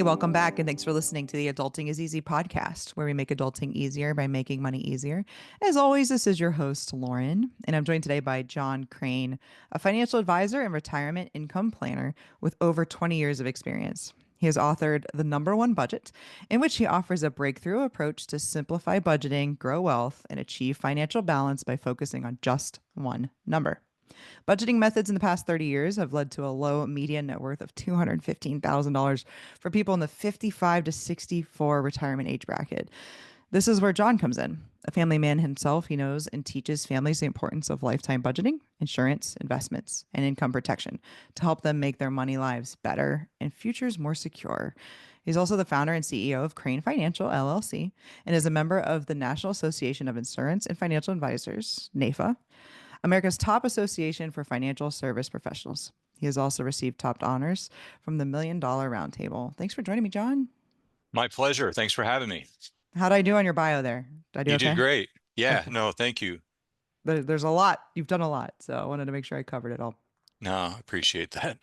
welcome back, and thanks for listening to the Adulting is Easy podcast, where we make adulting easier by making money easier. As always, this is your host, Lauren, and I'm joined today by John Crane, a financial advisor and retirement income planner with over 20 years of experience. He has authored The Number One Budget, in which he offers a breakthrough approach to simplify budgeting, grow wealth, and achieve financial balance by focusing on just one number. Budgeting methods in the past 30 years have led to a low median net worth of $215,000 for people in the 55 to 64 retirement age bracket. This is where John comes in. A family man himself, he knows and teaches families the importance of lifetime budgeting, insurance, investments, and income protection to help them make their money lives better and futures more secure. He's also the founder and CEO of Crane Financial LLC and is a member of the National Association of Insurance and Financial Advisors, NAIFA, America's top association for financial service professionals. He has also received top honors from the Million Dollar Roundtable. Thanks for joining me, John. My pleasure. Thanks for having me. How'd I do on your bio there? Did I do You did okay? great. Yeah, Okay. no, thank you. There's a lot. You've done a lot. So I wanted to make sure I covered it all. No, I appreciate that.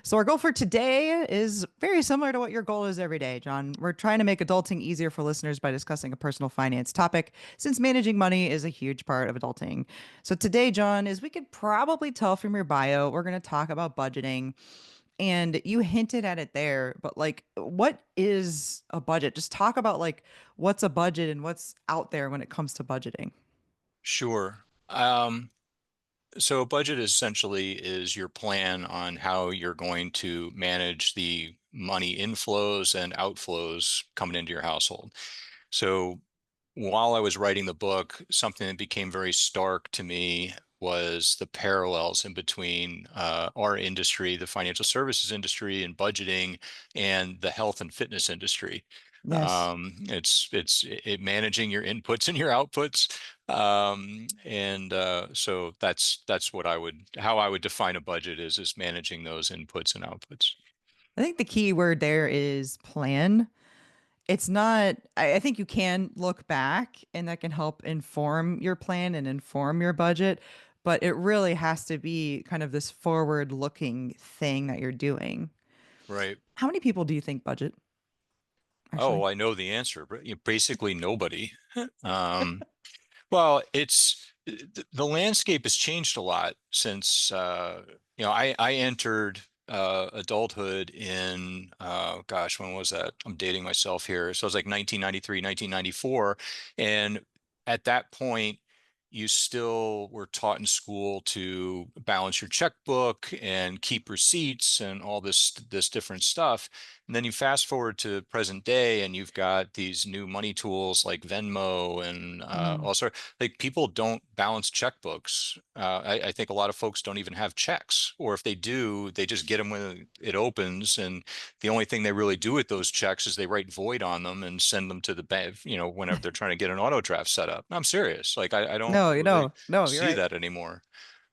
So our goal for today is very similar to what your goal is every day, John. We're trying to make adulting easier for listeners by discussing a personal finance topic, since managing money is a huge part of adulting. So today, John, as we could probably tell from your bio, we're going to talk about budgeting. And you hinted at it there, but like, what is a budget? Just talk about like what's a budget and what's out there when it comes to budgeting. Sure. So a budget essentially is your plan on how you're going to manage the money inflows and outflows coming into your household. So while I was writing the book, something that became very stark to me was the parallels in between our industry, the financial services industry, and budgeting, and the health and fitness industry. Yes. It's managing your inputs and your outputs, so that's what how I would define a budget is managing those inputs and outputs. I think the key word there is plan. It's not, I think you can look back and that can help inform your plan and inform your budget, but it really has to be kind of this forward looking thing that you're doing. Right. How many people do you think budget, Oh, actually? I know the answer, but basically nobody. Um, Well, the landscape has changed a lot since I entered adulthood in gosh, when was that? I'm dating myself here. So it was like 1993, 1994, and at that point you still were taught in school to balance your checkbook and keep receipts and all this different stuff. And then you fast forward to present day, and you've got these new money tools like Venmo and Mm. also like people don't balance checkbooks. I think a lot of folks don't even have checks, or if they do, they just get them when it opens, and the only thing they really do with those checks is they write void on them and send them to the bank, whenever they're trying to get an auto draft set up. I'm serious. Like I don't No, really no, you're see right. that anymore.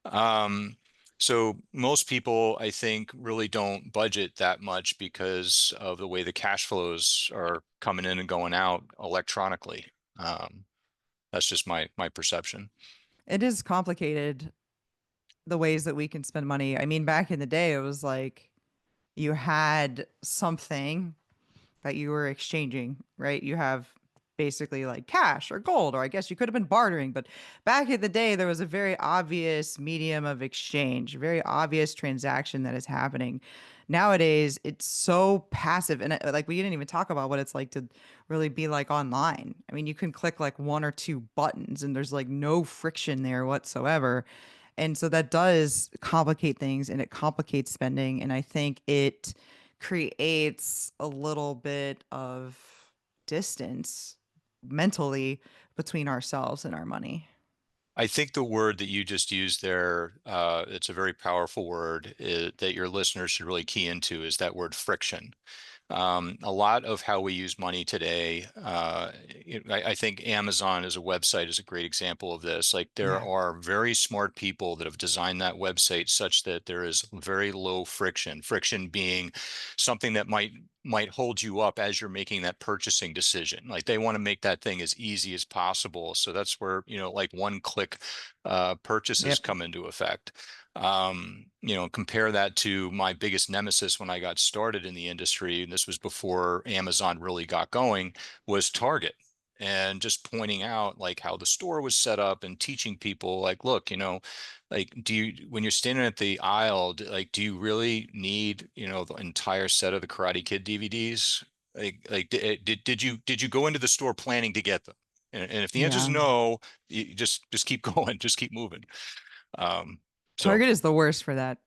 Um, so most people, I think, really don't budget that much because of the way the cash flows are coming in and going out electronically. Um, that's just my perception. It is complicated the ways that we can spend money. I mean, back in the day, it was like you had something that you were exchanging, right? You have basically like cash or gold, or I guess you could have been bartering. But back in the day, there was a very obvious medium of exchange, very obvious transaction that is happening. Nowadays, it's so passive. And like, we didn't even talk about what it's like to really be like online. I mean, you can click like one or two buttons and there's like no friction there whatsoever. And so that does complicate things and it complicates spending. And I think it creates a little bit of distance mentally between ourselves and our money. I think the word that you just used there, it's a very powerful word that your listeners should really key into is that word friction. A lot of how we use money today, I think Amazon as a website is a great example of this. Like there Yeah. are very smart people that have designed that website such that there is very low friction. Friction being something that might hold you up as you're making that purchasing decision. Like they want to make that thing as easy as possible. So that's where, like one click purchases Yep. come into effect. Compare that to my biggest nemesis when I got started in the industry, and this was before Amazon really got going, was Target. And just pointing out like how the store was set up and teaching people like, look, like, when you're standing at the aisle, like, do you really need, the entire set of the Karate Kid DVDs? Did you go into the store planning to get them? And if the answer is Yeah. no, you just keep going, just keep moving. Um, so Target is the worst for that.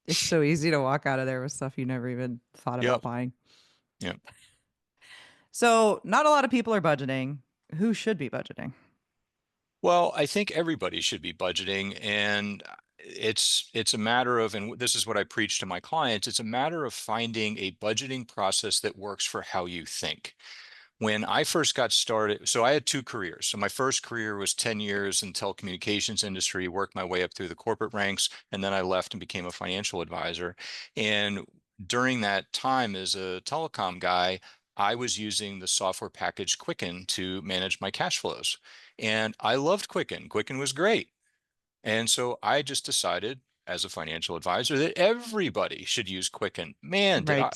It's so easy to walk out of there with stuff you never even thought about yep, buying. yep. So, not a lot of people are budgeting. Who should be budgeting? Well, I think everybody should be budgeting, and it's a matter of, and this is what I preach to my clients, it's a matter of finding a budgeting process that works for how you think. When I first got started, so I had two careers. So my first career was 10 years in telecommunications industry, worked my way up through the corporate ranks, and then I left and became a financial advisor. And during that time as a telecom guy, I was using the software package Quicken to manage my cash flows. And I loved Quicken. Quicken was great. And so I just decided as a financial advisor that everybody should use Quicken. Man, did I, Right.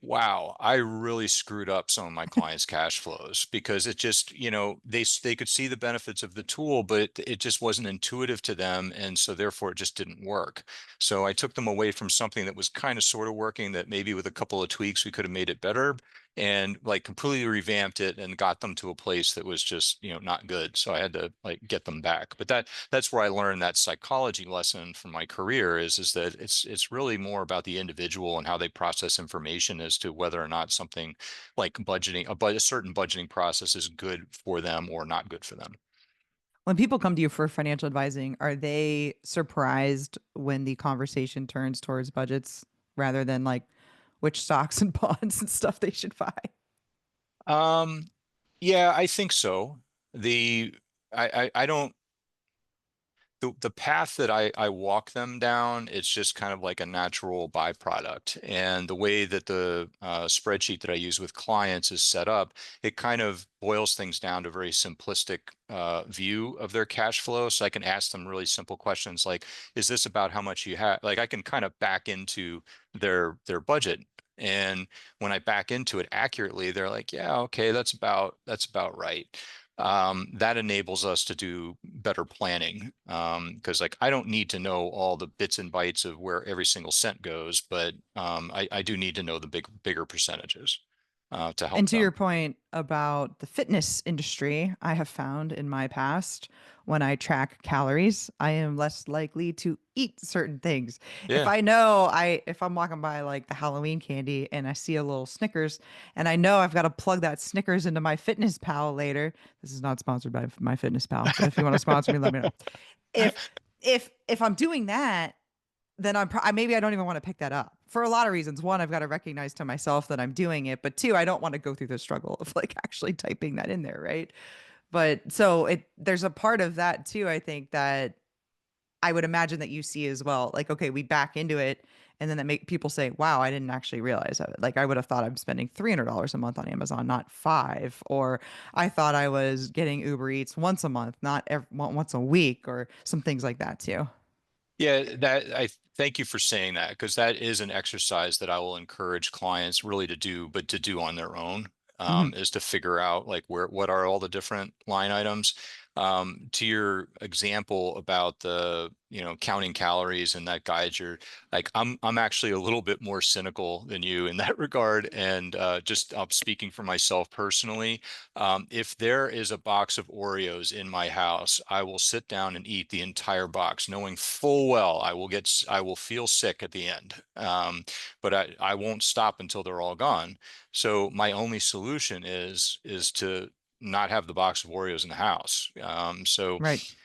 wow, I really screwed up some of my clients' cash flows because it just, they could see the benefits of the tool, but it just wasn't intuitive to them, and so therefore it just didn't work. So I took them away from something that was kind of sort of working that maybe with a couple of tweaks we could have made it better, and like completely revamped it and got them to a place that was just, not good. So I had to like get them back. But that's where I learned that psychology lesson from my career is that it's really more about the individual and how they process information as to whether or not something like budgeting, a certain budgeting process is good for them or not good for them. When people come to you for financial advising, are they surprised when the conversation turns towards budgets rather than like which stocks and bonds and stuff they should buy? Um, yeah, I think so. The I don't the path that I walk them down, it's just kind of like a natural byproduct. And the way that the spreadsheet that I use with clients is set up, it kind of boils things down to a very simplistic view of their cash flow. So I can ask them really simple questions like, is this about how much you have? Like I can kind of back into their budget. And when I back into it accurately, they're like, yeah, okay, that's about right. That enables us to do better planning. Because like I don't need to know all the bits and bytes of where every single cent goes, but I do need to know the bigger percentages to And help to your them. point about the fitness industry, I have found in my past when I track calories, I am less likely to eat certain things. If Yeah. I know if I'm walking by like the Halloween candy and I see a little Snickers and I know I've got to plug that Snickers into my Fitness Pal later. This is not sponsored by my Fitness Pal, but if you want to sponsor me, let me know. If if I'm doing that, then maybe I don't even want to pick that up for a lot of reasons. One, I've got to recognize to myself that I'm doing it, but two, I don't want to go through the struggle of like actually typing that in there, right? But so there's a part of that too, I think that I would imagine that you see as well. Like, okay, we back into it, and then that make people say, "Wow, I didn't actually realize that." Like, I would have thought I'm spending $300 a month on Amazon, not five, or I thought I was getting Uber Eats once a month, not once a week, or some things like that too. Yeah, that I thank you for saying that because that is an exercise that I will encourage clients really to do, but to do on their own, Mhm. is to figure out like what are all the different line items. To your example about the, counting calories and that guide, you're like, I'm actually a little bit more cynical than you in that regard. And just speaking for myself personally, if there is a box of Oreos in my house, I will sit down and eat the entire box, knowing full well I will feel sick at the end. But I won't stop until they're all gone. So my only solution is to not have the box of Oreos in the house. Right.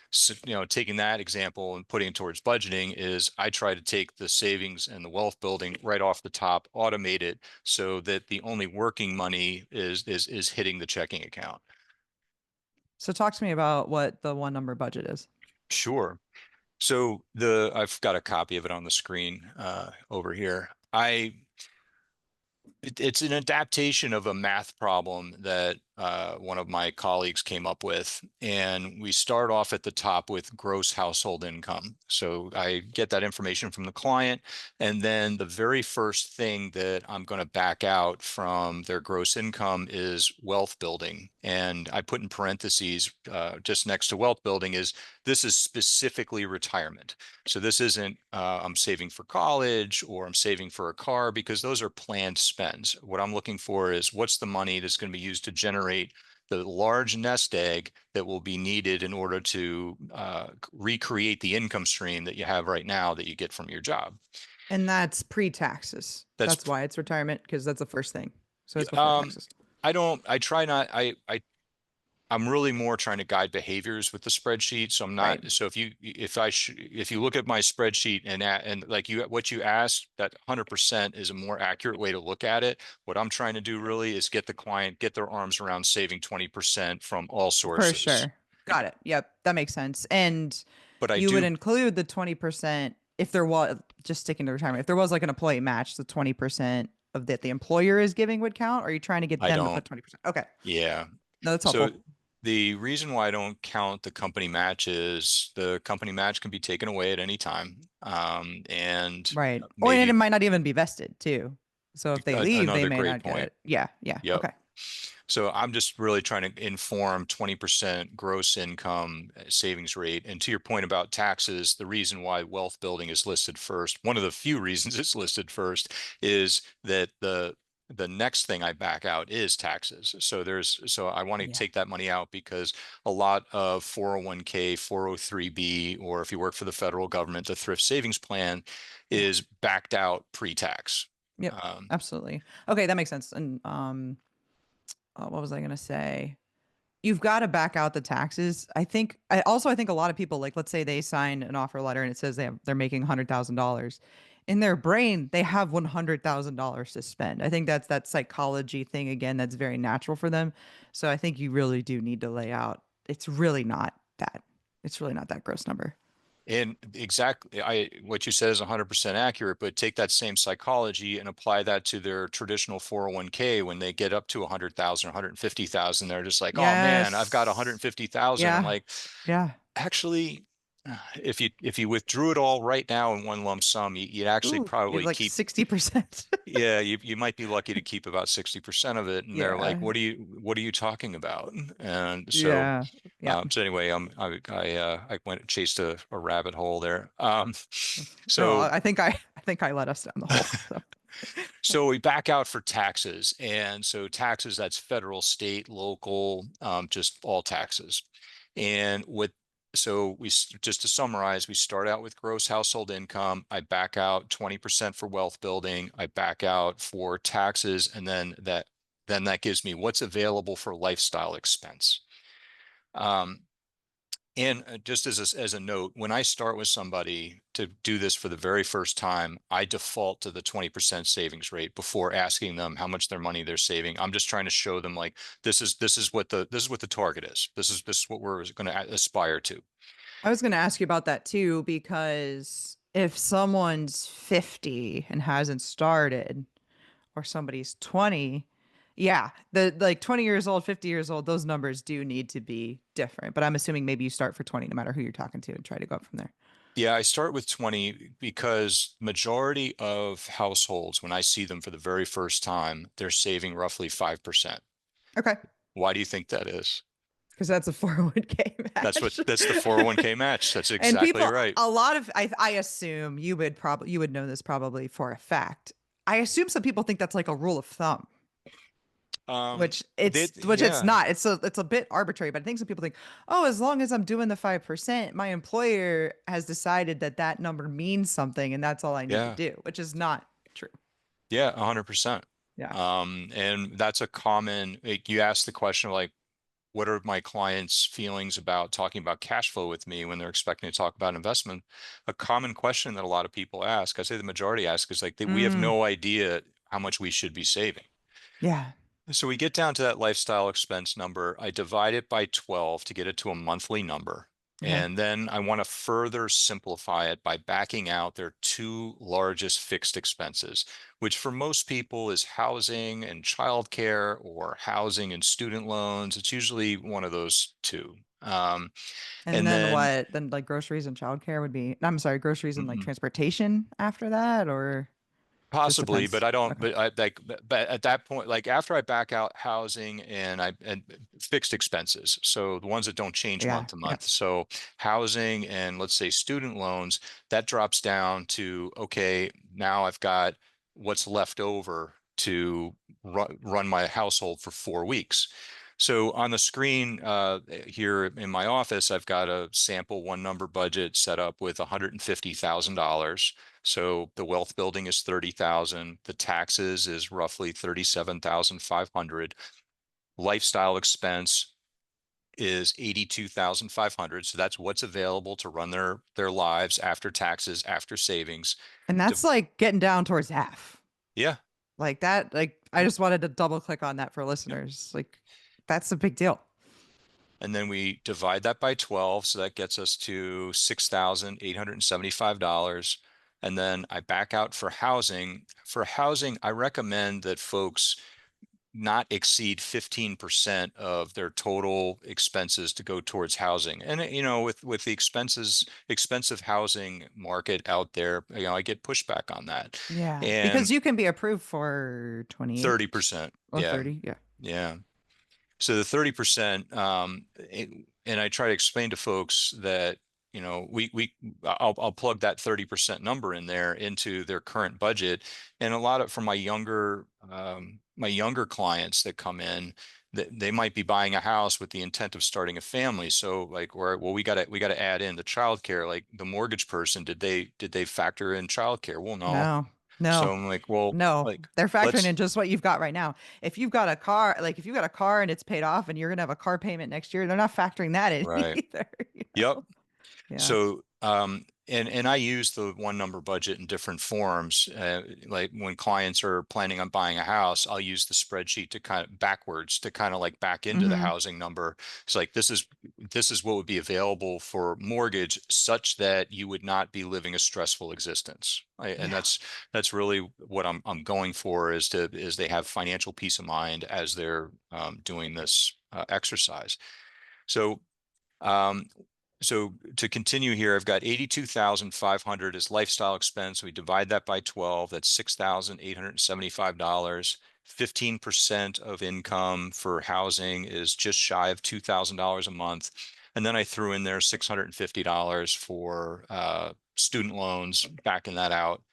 Taking that example and putting it towards budgeting is I try to take the savings and the wealth building right off the top, automate it so that the only working money is hitting the checking account. So talk to me about what the one number budget is. Sure. So I've got a copy of it on the screen over here. It's an adaptation of a math problem that one of my colleagues came up with. And we start off at the top with gross household income. So I get that information from the client. And then the very first thing that I'm going to back out from their gross income is wealth building. And I put in parentheses just next to wealth building is this is specifically retirement. So this isn't I'm saving for college or I'm saving for a car because those are planned spends. What I'm looking for is what's the money that's going to be used to generate the large nest egg that will be needed in order to recreate the income stream that you have right now that you get from your job. And that's pre-taxes. That's That's why it's retirement, because that's the first thing. So it's before um taxes. I try not I'm really more trying to guide behaviors with the spreadsheet. So I'm Right. not, so if you look at my spreadsheet and like what you asked, that 100% is a more accurate way to look at it. What I'm trying to do really is get the client, get their arms around saving 20% from all For sources. sure. Got it. Yep. That makes sense. And But I you would do, include the 20% if there was, just sticking to retirement, if there was like an employee match, the 20% of that the employer is giving would count. Or are you trying to get I them to don't, put 20%? Okay. yeah. No, that's So helpful. the reason why I don't count the company match is the company match can be taken away at any time. And Right. Or and it maybe might not even be vested too. So if they leave, they another may great not get point. it. Yeah. Yeah. Yep. Okay. So I'm just really trying to inform 20% gross income savings rate. And to your point about taxes, the reason why wealth building is listed first, one of the few reasons it's listed first is that the next thing I back out is taxes. So I want to Yeah. take that money out because a lot of 401k, 403b, or if you work for the federal government, the thrift savings plan Yeah. is backed out pre-tax. Yep. Um, Absolutely. Okay, that makes sense. And what was I gonna say? You've got to back out the taxes. I think a lot of people, like, let's say they sign an offer letter and it says they're making $100,000. In their brain, they have $100,000 to spend. I think that's that psychology thing again that's very natural for them. So I think you really do need to lay out. It's really not that gross number. And exactly, what you said is 100% accurate, but take that same psychology and apply that to their traditional 401k when they get up to 100,000, 150,000, they're just like, "Oh man, I've got Yes. 150,000." I'm Yeah. like, Yeah. "Actually, if you withdrew it all right now in one lump sum, you'd actually Ooh, you have probably like keep 60%. yeah, you might be lucky to keep about 60% of it." And they're like, Yeah. what are you talking about?" And so Yeah. Yeah. so anyway, I went and chased a rabbit hole there. No, So I think I let us down the hole. So so we back out for taxes, and so taxes that's federal, state, local, just all taxes. And with so just to summarize, we start out with gross household income. I back out 20% for wealth building. I back out for taxes, and then that gives me what's available for lifestyle expense. Um, and just as a note, when I start with somebody to do this for the very first time, I default to the 20% savings rate before asking them how much their money they're saving. I'm just trying to show them like this is what the target is. This is what we're going to aspire to. I was going to ask you about that too, because if someone's 50 and hasn't started, or somebody's 20, yeah, the like 20 years old, 50 years old, those numbers do need to be different. But I'm assuming maybe you start for 20 no matter who you're talking to and try to go up from there. Yeah, I start with 20 because majority of households, when I see them for the very first time, they're saving roughly 5%. Okay. Why do you think that is? Because that's a 401k match. That's the 401k match. That's And exactly people, right. a lot of, I assume you would know this probably for a fact. I assume some people think that's like a rule of thumb, which it's Yeah, not. It's a bit arbitrary, but I think some people think, oh, as long as I'm doing the 5%, my employer has decided that that number means something, and that's all I need to yeah, do, which is not true. yeah, 100%. Yeah. And that's a common, like, you ask the question of like, what are my clients' feelings about talking about cash flow with me when they're expecting to talk about investment? A common question that a lot of people ask, I say the majority ask, is like, we have Mm, no idea how much we should be saving. yeah. So we get down to that lifestyle expense number. I divide it by 12 to get it to a monthly number. Okay. And then I want to further simplify it by backing out their two largest fixed expenses, which for most people is housing and childcare or housing and student loans. It's usually one of those two. And And then then what? Then like groceries and childcare would be, I'm sorry, groceries and like mm, transportation after that, or just Possibly, but depends. I don't, Okay. but I like, but at that point, like after I back out housing and fixed expenses, so the ones that don't change Yeah. month to Yeah. month. So housing and let's say student loans, that drops down to, okay, now I've got what's left over to run my household for 4 weeks. So on the screen here in my office, I've got a sample one number budget set up with $150,000. So the wealth building is 30,000, the taxes is roughly 37,500. Lifestyle expense is 82,500. So that's what's available to run their lives after taxes, after savings. And To, that's like getting down towards half. yeah. Like that, like I Yep. just wanted to double click on that for Yep. listeners. Like that's a big deal. And then we divide that by 12, so that gets us to $6,875. And then I back out for housing. For housing, I recommend that folks not exceed 15% of their total expenses to go towards housing. And with the expensive housing market out there, I get pushback on that. Yeah. And Because you can be approved for 28 30%, or yeah, 30. Yeah. yeah. So the 30%, and I try to explain to folks that, I'll plug that 30% number in there into their current budget. And a lot of, from my younger clients that come in, that they might be buying a house with the intent of starting a family. So like, well, we gotta add in the childcare, like the mortgage person, did they factor in childcare? Well, no. No, no, So I'm like, well, no. like, They're factoring let's, in just what you've got right now. If you've got a car, like if you've got a car and it's paid off and you're gonna have a car payment next year, they're not factoring that in right. either, Yep. Yeah. So, and I use the one number budget in different forms. Like when clients are planning on buying a house, I'll use the spreadsheet to kind of backwards to kind of like back into the Hmm. housing number. It's like this is what would be available for mortgage, such that you would not be living a stressful existence. And Yeah. that's really what I'm going for, is they have financial peace of mind as they're doing this exercise. So. Um, so to continue here, I've got 82,500 as lifestyle expense. We divide that by 12. That's $6,875. 15% of income for housing is just shy of $2,000 a month. And then I threw in there $650 for student loans, backing that out.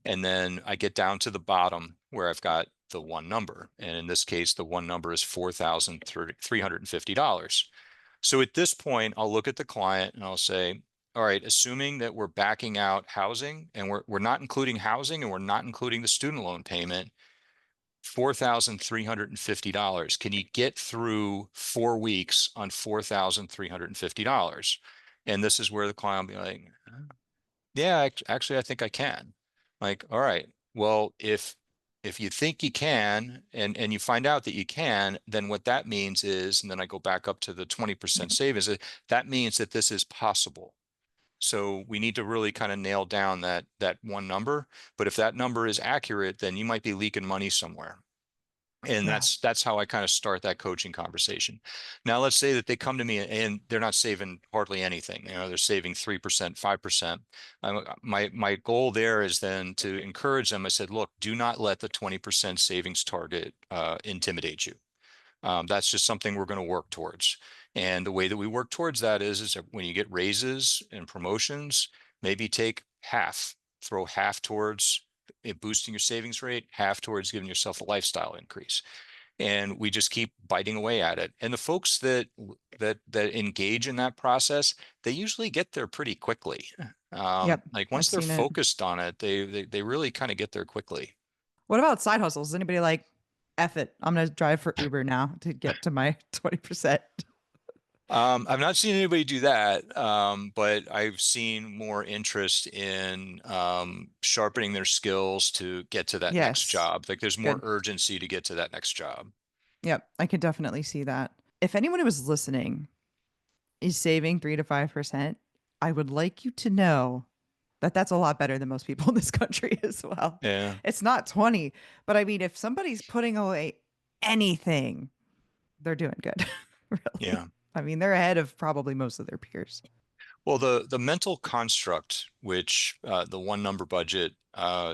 And then I get down to the bottom where I've got the one number. And in this case, the one number is $4,350. So at this point, I'll look at the client and I'll say, all right, assuming that we're backing out housing and we're not including housing and we're not including the student loan payment, $4,350. Can you get through 4 weeks on $4,350? And this is where the client will be like, yeah, actually, I think I can. Like, all right, well, if you think you can and you find out that you can, then what that means is, and then I go back up to the 20% savings, that means that this is possible. So we need to really kind of nail down that one number. But if that number is accurate, then you might be leaking money somewhere. And Yeah. that's how I kind of start that coaching conversation. Now, let's say that they come to me and they're not saving hardly anything. They're saving 3%, 5%. My goal there is then to encourage them. I said, look, do not let the 20% savings target intimidate you. That's just something we're going to work towards. And the way that we work towards that is that when you get raises and promotions, maybe take half, throw half towards boosting your savings rate, half towards giving yourself a lifestyle increase. And we just keep biting away at it. And the folks that engage in that process, they usually get there pretty quickly. Yep. Like I've once they're seen it. focused on it, they really kind of get there quickly. What about side hustles? Is anybody like, F it, I'm gonna drive for Uber now to get to my 20%? I've not seen anybody do that, but I've seen more interest in sharpening their skills to get to that next Yes. job. Like there's more Good. urgency to get to that next job. Yep. I can definitely see that. If anyone was listening is saving 3 to 5%, I would like you to know that that's a lot better than most people in this country as well. Yeah. It's not 20, but I mean, if somebody's putting away anything, they're doing good, really. Yeah. I mean, they're ahead of probably most of their peers. Well, the mental construct, which the one number budget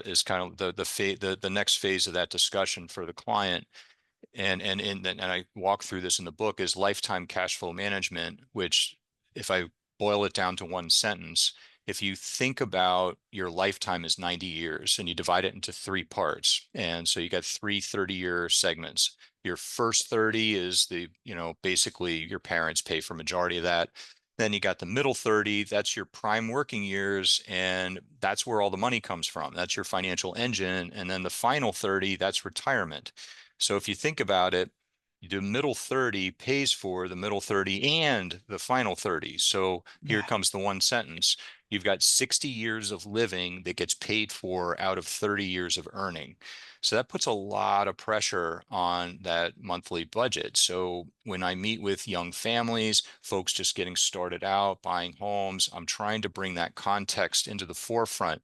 is kind of the next phase of that discussion for the client, and I walk through this in the book, is lifetime cash flow management, which, if I boil it down to one sentence, if you think about your lifetime as 90 years and you divide it into three parts, and so you got three 30-year segments. Your first 30 is basically your parents pay for majority of that. Then you got the middle 30, that's your prime working years, and that's where all the money comes from. That's your financial engine. And then the final 30, that's retirement. So if you think about it, the middle 30 pays for the middle 30 and the final 30. So here Yeah. comes the one sentence. You've got 60 years of living that gets paid for out of 30 years of earning. So that puts a lot of pressure on that monthly budget. So when I meet with young families, folks just getting started out, buying homes, I'm trying to bring that context into the forefront.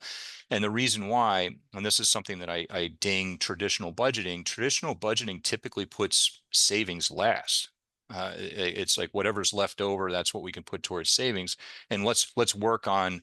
And the reason why, and this is something that I ding traditional budgeting typically puts savings last. It's like whatever's left over, that's what we can put towards savings. And let's work on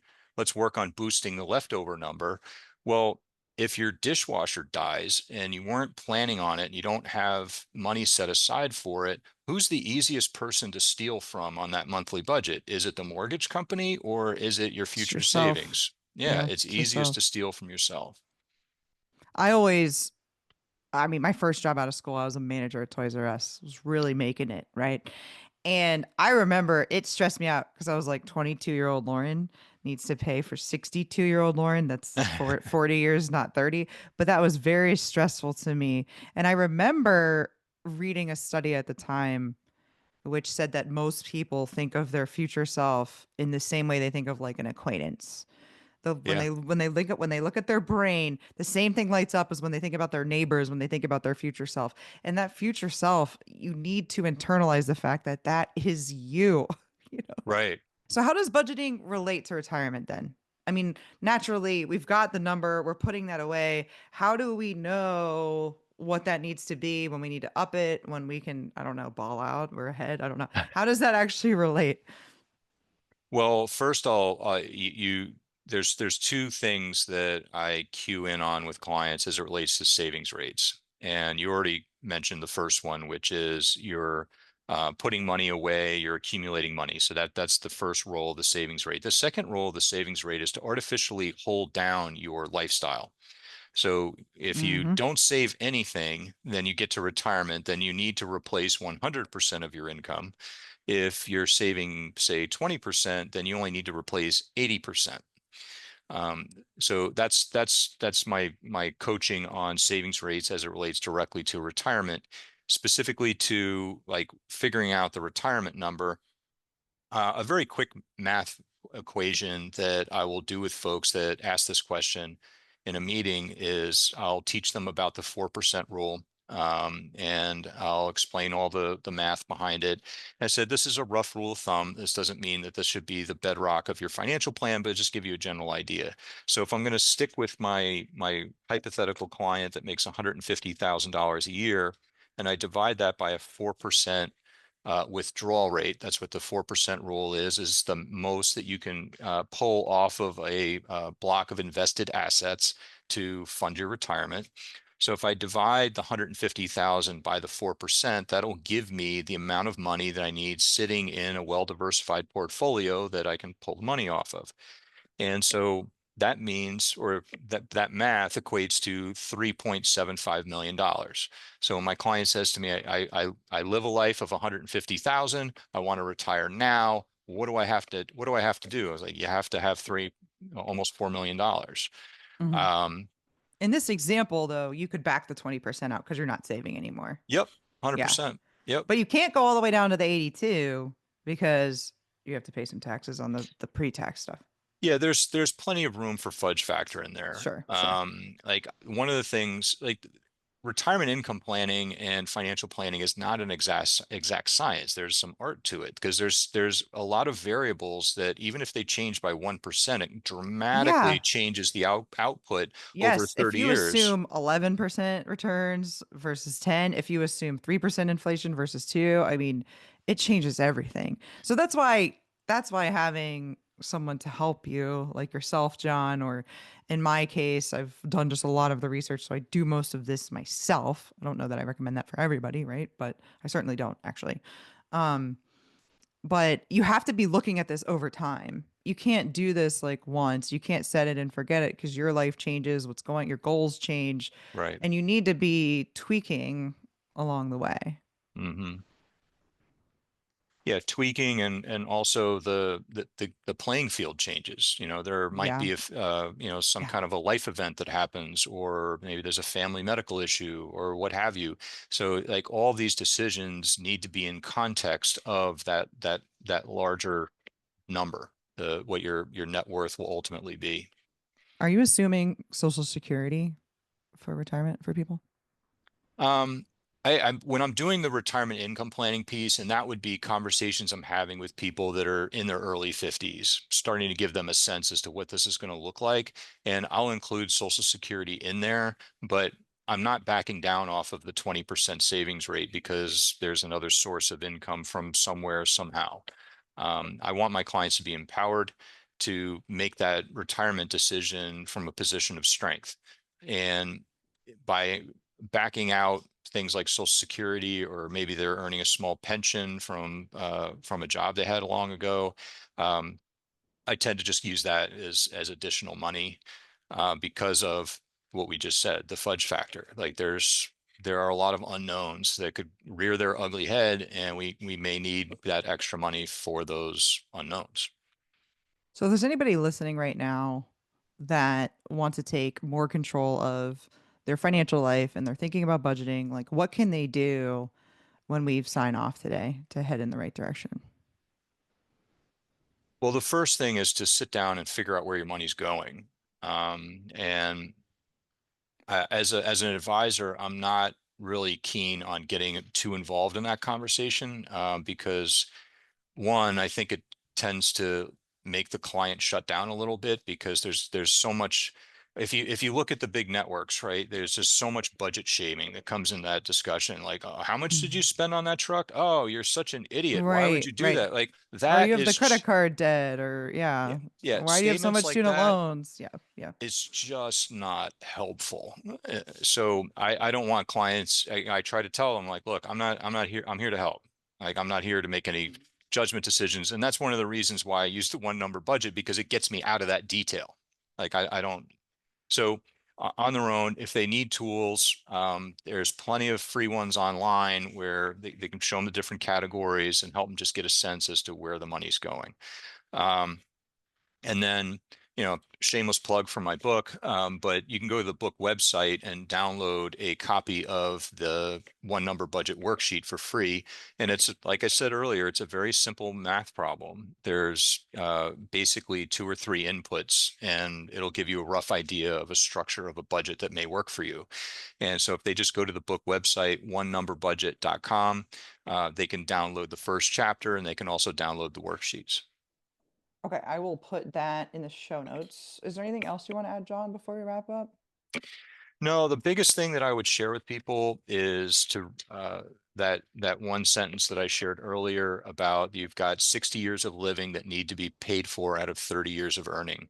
boosting the leftover number. Well, if your dishwasher dies and you weren't planning on it and you don't have money set aside for it, who's the easiest person to steal from on that monthly budget? Is it the mortgage company or is it your It's future yourself. savings? Yeah, Yeah, it's it's easiest to yourself. steal from yourself. I always, I mean, my first job out of school, I was a manager at Toys R Us. I was really making it, right? And I remember it stressed me out because I was like, 22-year-old Lauren needs to pay for 62-year-old Lauren. That's for 40 years, not 30. But that was very stressful to me. And I remember reading a study at the time which said that most people think of their future self in the same way they think of like an acquaintance. When Yeah, they look at their brain, the same thing lights up as when they think about their neighbors, when they think about their future self. And that future self, you need to internalize the fact that that is you, you know. right. So how does budgeting relate to retirement then? I mean, naturally, we've got the number, we're putting that away. How do we know what that needs to be when we need to up it, when we can, I don't know, ball out, we're ahead, I don't know. How does that actually relate? Well, first I'll there's two things that I cue in on with clients as it relates to savings rates. And you already mentioned the first one, which is you're putting money away, you're accumulating money. So that's the first role of the savings rate. The second role of the savings rate is to artificially hold down your lifestyle. So if you Mm-hmm. don't save anything, then you get to retirement, then you need to replace 100% of your income. If you're saving, say, 20%, then you only need to replace 80%. Um, so that's my coaching on savings rates as it relates directly to retirement, specifically to like figuring out the retirement number. A very quick math equation that I will do with folks that ask this question in a meeting is I'll teach them about the 4% rule. And I'll explain all the math behind it. I said, this is a rough rule of thumb. This doesn't mean that this should be the bedrock of your financial plan, but just give you a general idea. So if I'm going to stick with my hypothetical client that makes $150,000 a year, and I divide that by a 4% withdrawal rate. That's what the 4% rule is the most that you can pull off of a block of invested assets to fund your retirement. So if I divide the 150,000 by the 4%, that'll give me the amount of money that I need sitting in a well-diversified portfolio that I can pull the money off of. And so that means, or that math equates to $3.75 million. So when my client says to me, I live a life of 150,000, I want to retire now. What do I have to do? I was like, you have to have almost $4 million. Mm-hmm. Um, In this example, though, you could back the 20% out because you're not saving anymore. yep, Yeah. 100%. Yep. But you can't go all the way down to the 82 because you have to pay some taxes on the pre-tax stuff. Yeah, there's plenty of room for fudge factor in there. Sure, sure. Like one of the things, like retirement income planning and financial planning is not an exact science. There's some art to it because there's a lot of variables that even if they change by 1%, it dramatically Yeah. changes the output over Yes, if 30 you years. assume 11% returns versus 10, if you assume 3% inflation versus 2, I mean, it changes everything. So that's why having someone to help you like yourself, John, or in my case, I've done just a lot of the research, so I do most of this myself. I don't know that I recommend that for everybody, right? But I certainly don't actually. Um, but you have to be looking at this over time. You can't do this like once. You can't set it and forget it because your life changes, your goals change, Right. and you need to be tweaking along the way. Hmm. Yeah, tweaking and also the playing field changes. There might Yeah. be some Yeah. kind of a life event that happens, or maybe there's a family medical issue or what have you. So like all these decisions need to be in context of that larger number, what your net worth will ultimately be. Are you assuming Social Security for retirement for people? Um, when I'm doing the retirement income planning piece, and that would be conversations I'm having with people that are in their early 50s, starting to give them a sense as to what this is going to look like. And I'll include Social Security in there, but I'm not backing down off of the 20% savings rate because there's another source of income from somewhere, somehow. I want my clients to be empowered to make that retirement decision from a position of strength. And by backing out things like Social Security, or maybe they're earning a small pension from a job they had long ago. Um, I tend to just use that as additional money because of what we just said, the fudge factor. Like there are a lot of unknowns that could rear their ugly head, and we may need that extra money for those unknowns. So if there's anybody listening right now that wants to take more control of their financial life and they're thinking about budgeting, like what can they do when we sign off today to head in the right direction? Well, the first thing is to sit down and figure out where your money's going. And as an advisor, I'm not really keen on getting too involved in that conversation because one, I think it tends to make the client shut down a little bit because there's so much. If you look at the big networks, right, there's just so much budget shaming that comes in that discussion. Like, oh, how much did you Mhm. spend on that truck? Oh, you're such an idiot. Why would Right, you do right. that? Like Or you that have the credit is, card debt, or yeah, yeah. yeah. Why do you have so Statements much like student that loans? Yeah, yeah. is just not helpful. So I don't want clients. I try to tell them like, look, I'm not here. I'm here to help. Like I'm not here to make any judgment decisions. And that's one of the reasons why I use the one number budget because it gets me out of that detail. Like I don't. So on their own, if they need tools, there's plenty of free ones online where they can show them the different categories and help them just get a sense as to where the money's going. Um, and then, shameless plug for my book, but you can go to the book website and download a copy of the one number budget worksheet for free. And it's, like I said earlier, it's a very simple math problem. There's basically two or three inputs, and it'll give you a rough idea of a structure of a budget that may work for you. And so if they just go to the book website, onenumberbudget.com, they can download the first chapter and they can also download the worksheets. Okay, I will put that in the show notes. Is there anything else you want to add, John, before we wrap up? No, the biggest thing that I would share with people is to that one sentence that I shared earlier about you've got 60 years of living that need to be paid for out of 30 years of earning.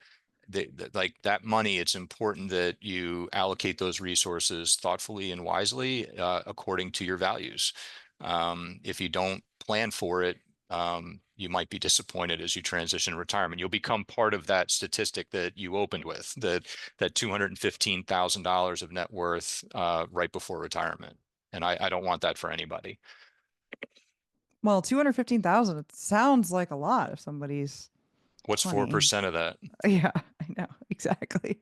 Like that money, it's important that you allocate those resources thoughtfully and wisely according to your values. If you don't plan for it, you might be disappointed as you transition retirement. You'll become part of that statistic that you opened with, that $215,000 of net worth right before retirement. And I don't want that for anybody. Well, 215,000, it sounds like a lot if somebody's What's 20. 4% of that? Yeah, I know. Exactly.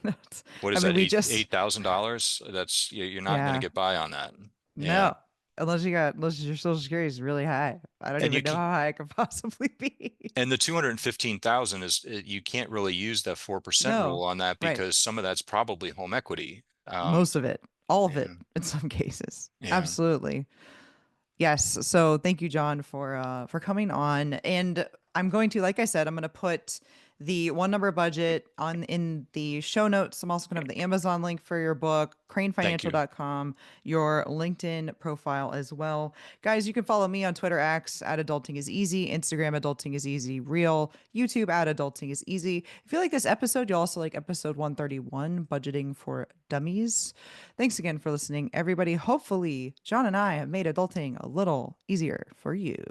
That's, What I is mean, that? we Eight just, $8,000? You're not going to yeah, get by on that. no. And Unless your social security is really high. I don't and you even know can how high it could possibly be. and the 215,000 is you can't really use that 4% rule No, on that right. because some of that's probably home equity. Most of it. all of it Yeah. in some cases. Yeah. Absolutely. Yes. So thank you, John, for coming on. And I'm going to, like I said, I'm going to put the one number budget on in the show notes. I'm also going to have the Amazon link for your book, Thank you. cranefinancial.com, your LinkedIn profile as well. Guys, you can follow me on Twitter X at Adulting is Easy, Instagram Adulting is Easy, Real, YouTube at Adulting is Easy. If you like this episode, you'll also like episode 131, Budgeting for Dummies. Thanks again for listening, everybody. Hopefully, John and I have made adulting a little easier for you.